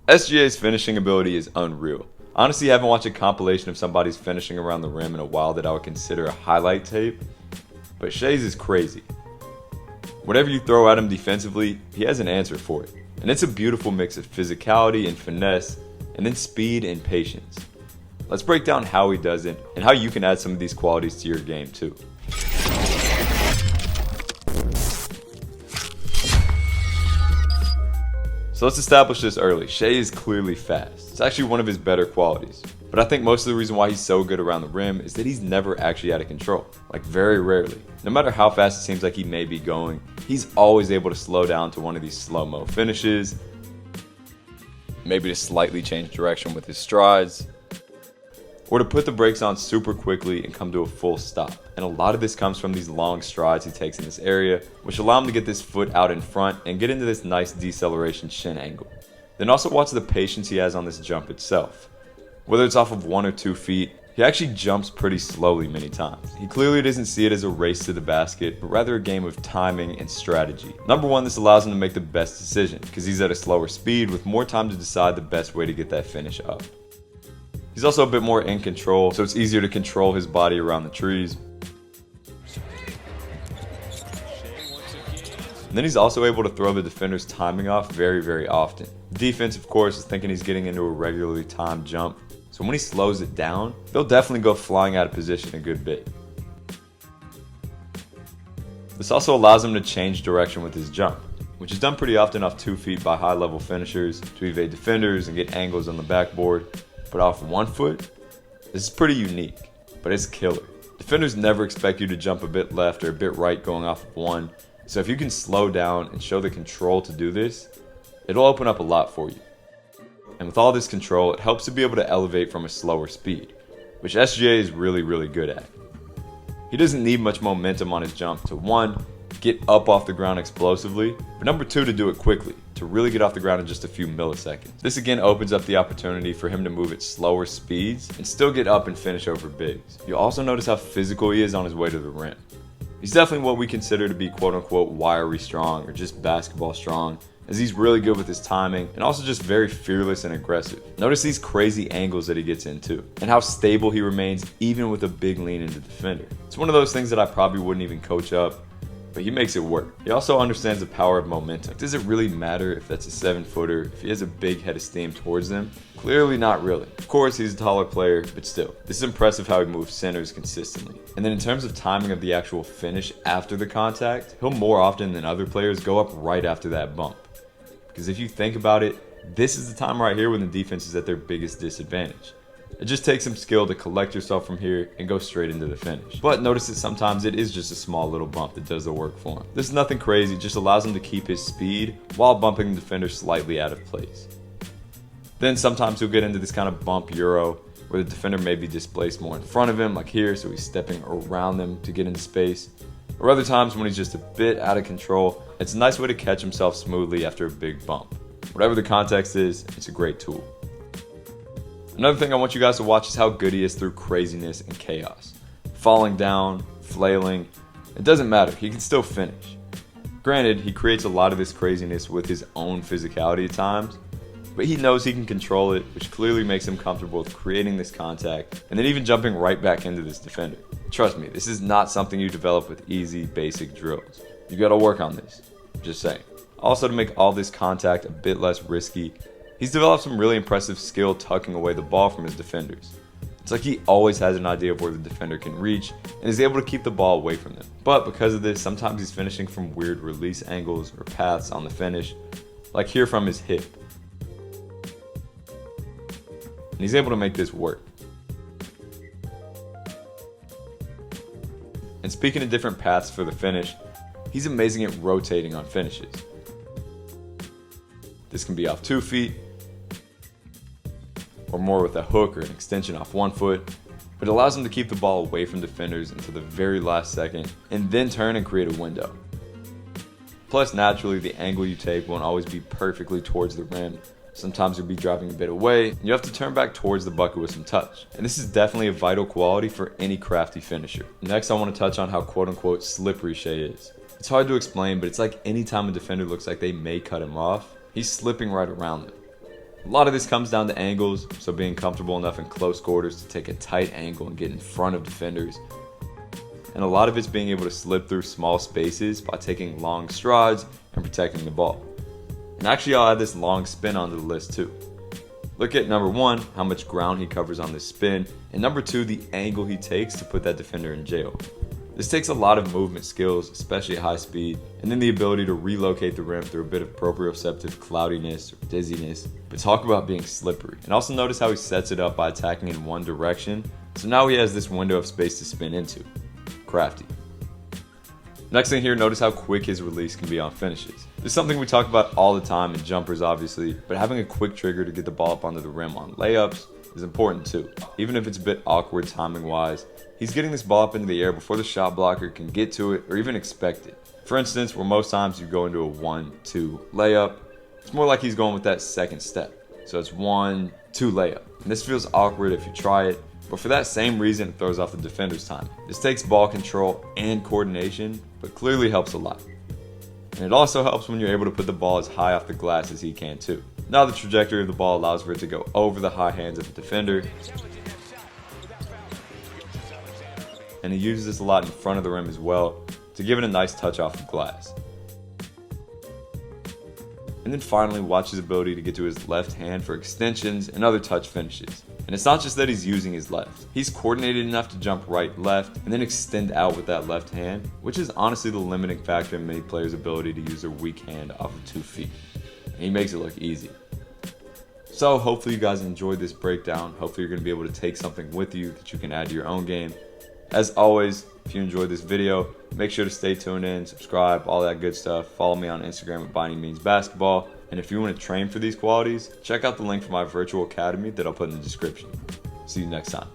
SGA's finishing ability is unreal. Honestly, I haven't watched a compilation of somebody's finishing around the rim in a while that I would consider a highlight tape, but Shai's is crazy. Whatever you throw at him defensively, he has an answer for it. And it's a beautiful mix of physicality and finesse, and then speed and patience. Let's break down how he does it, and how you can add some of these qualities to your game too. So let's establish this early. Shai is clearly fast. It's actually one of his better qualities. But I think most of the reason why he's so good around the rim is that he's never actually out of control. Like, very rarely. No matter how fast it seems like he may be going, he's always able to slow down to one of these slow-mo finishes, maybe to slightly change direction with his strides, or to put the brakes on super quickly and come to a full stop. And a lot of this comes from these long strides he takes in this area, which allow him to get this foot out in front and get into this nice deceleration shin angle. Then also watch the patience he has on this jump itself. Whether it's off of 1 or 2 feet, he actually jumps pretty slowly many times. He clearly doesn't see it as a race to the basket, but rather a game of timing and strategy. Number one, this allows him to make the best decision, because he's at a slower speed with more time to decide the best way to get that finish up. He's also a bit more in control, so it's easier to control his body around the trees. And then he's also able to throw the defender's timing off very, very often. The defense, of course, is thinking he's getting into a regularly timed jump, so when he slows it down, they'll definitely go flying out of position a good bit. This also allows him to change direction with his jump, which is done pretty often off 2 feet by high-level finishers to evade defenders and get angles on the backboard. But off 1 foot, this is pretty unique, but it's killer. Defenders never expect you to jump a bit left or a bit right going off of 1, so if you can slow down and show the control to do this, it'll open up a lot for you. And with all this control, it helps to be able to elevate from a slower speed, which SGA is really, really good at. He doesn't need much momentum on his jump to 1, get up off the ground explosively, but number 2, to do it quickly, to really get off the ground in just a few milliseconds. This again opens up the opportunity for him to move at slower speeds and still get up and finish over bigs. You'll also notice how physical he is on his way to the rim. He's definitely what we consider to be quote-unquote wiry strong or just basketball strong, as he's really good with his timing and also just very fearless and aggressive. Notice these crazy angles that he gets into and how stable he remains even with a big lean into the defender. It's one of those things that I probably wouldn't even coach up, but he makes it work. He also understands the power of momentum. Does it really matter if that's a 7-footer, if he has a big head of steam towards them? Clearly not really. Of course, he's a taller player, but still. This is impressive how he moves centers consistently. And then in terms of timing of the actual finish after the contact, he'll more often than other players go up right after that bump. Because if you think about it, this is the time right here when the defense is at their biggest disadvantage. It just takes some skill to collect yourself from here and go straight into the finish. But notice that sometimes it is just a small little bump that does the work for him. This is nothing crazy, just allows him to keep his speed while bumping the defender slightly out of place. Then sometimes he'll get into this kind of bump euro where the defender may be displaced more in front of him, like here, so he's stepping around them to get into space. Or other times when he's just a bit out of control, it's a nice way to catch himself smoothly after a big bump. Whatever the context is, it's a great tool. Another thing I want you guys to watch is how good he is through craziness and chaos. Falling down, flailing, it doesn't matter, he can still finish. Granted, he creates a lot of this craziness with his own physicality at times, but he knows he can control it, which clearly makes him comfortable with creating this contact and then even jumping right back into this defender. Trust me, this is not something you develop with easy, basic drills. You gotta work on this, just saying. Also, to make all this contact a bit less risky, he's developed some really impressive skill tucking away the ball from his defenders. It's like he always has an idea of where the defender can reach and is able to keep the ball away from them. But because of this, sometimes he's finishing from weird release angles or paths on the finish, like here from his hip. And he's able to make this work. And speaking of different paths for the finish, he's amazing at rotating on finishes. This can be off 2 feet, or more with a hook or an extension off 1 foot, but it allows him to keep the ball away from defenders until the very last second, and then turn and create a window. Plus, naturally, the angle you take won't always be perfectly towards the rim. Sometimes you'll be driving a bit away, and you have to turn back towards the bucket with some touch. And this is definitely a vital quality for any crafty finisher. Next, I want to touch on how quote-unquote slippery Shai is. It's hard to explain, but it's like any time a defender looks like they may cut him off, he's slipping right around them. A lot of this comes down to angles, so being comfortable enough in close quarters to take a tight angle and get in front of defenders. And a lot of it's being able to slip through small spaces by taking long strides and protecting the ball. And actually I'll add this long spin onto the list too. Look at number 1, how much ground he covers on this spin, and number 2, the angle he takes to put that defender in jail. This takes a lot of movement skills, especially at high speed, and then the ability to relocate the rim through a bit of proprioceptive cloudiness or dizziness. But talk about being slippery. And also notice how he sets it up by attacking in one direction, so now he has this window of space to spin into. Crafty. Next thing here, notice how quick his release can be on finishes. This is something we talk about all the time in jumpers obviously, but having a quick trigger to get the ball up onto the rim on layups is important too. Even if it's a bit awkward timing wise, he's getting this ball up into the air before the shot blocker can get to it or even expect it. For instance, where most times you go into a 1-2 layup, it's more like he's going with that second step. So it's 1-2 layup. And this feels awkward if you try it, but for that same reason it throws off the defender's time. This takes ball control and coordination, but clearly helps a lot. And it also helps when you're able to put the ball as high off the glass as he can too. Now the trajectory of the ball allows for it to go over the high hands of the defender. And he uses this a lot in front of the rim as well to give it a nice touch off the glass. And then finally, watch his ability to get to his left hand for extensions and other touch finishes. And it's not just that he's using his left. He's coordinated enough to jump right, left, and then extend out with that left hand, which is honestly the limiting factor in many players' ability to use their weak hand off of 2 feet. And he makes it look easy. So hopefully you guys enjoyed this breakdown. Hopefully you're going to be able to take something with you that you can add to your own game. As always, if you enjoyed this video, make sure to stay tuned in, subscribe, all that good stuff. Follow me on Instagram at ByAnyMeansBasketball. And if you want to train for these qualities, check out the link for my virtual academy that I'll put in the description. See you next time.